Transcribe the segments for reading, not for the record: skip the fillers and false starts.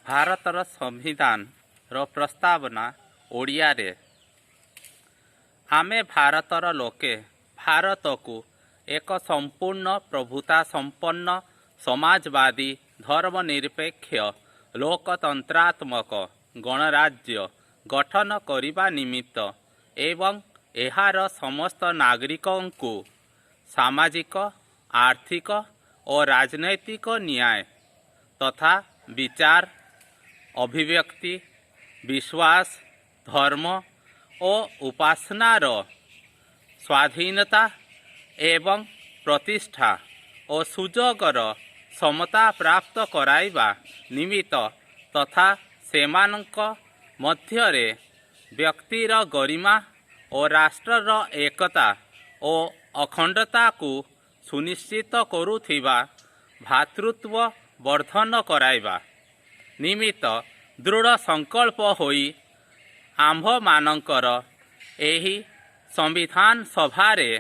भारतर संविधान रो प्रस्तावना ओडिया रे। आमे भारतर लोके भारत को एक संपूर्ण प्रभुता संपन्न समाजवादी धर्मनिरपेक्ष लोकतंत्रात्मक गणराज्य गठन करिबा निमित्त एवं एहार समस्त नागरिकों को सामाजिक आर्थिक और राजनैतिक न्याय तथा विचार अभिव्यक्ति विश्वास धर्म और उपासनार स्वाधीनता एवं प्रतिष्ठा और सुजोगर समता प्राप्त कराइबा निमित्त तथा सेमानक मध्यरे व्यक्तिर गरिमा और राष्ट्रर एकता और अखंडता को सुनिश्चित करुथिबा भातृत्व वर्धन कराइबा निमित्त दृढ़ संकल्प होई आम्भ मानकर एही संविधान सभारे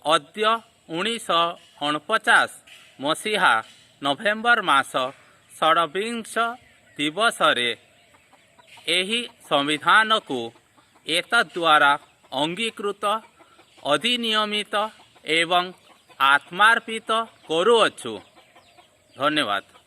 अद्य 1949 मसीहा नवेम्बर मास 26 दिवसरे एही संविधान को एतद्वारा अंगीकृत अधिनियमित एवं आत्मार्पित करुअछु। धन्यवाद।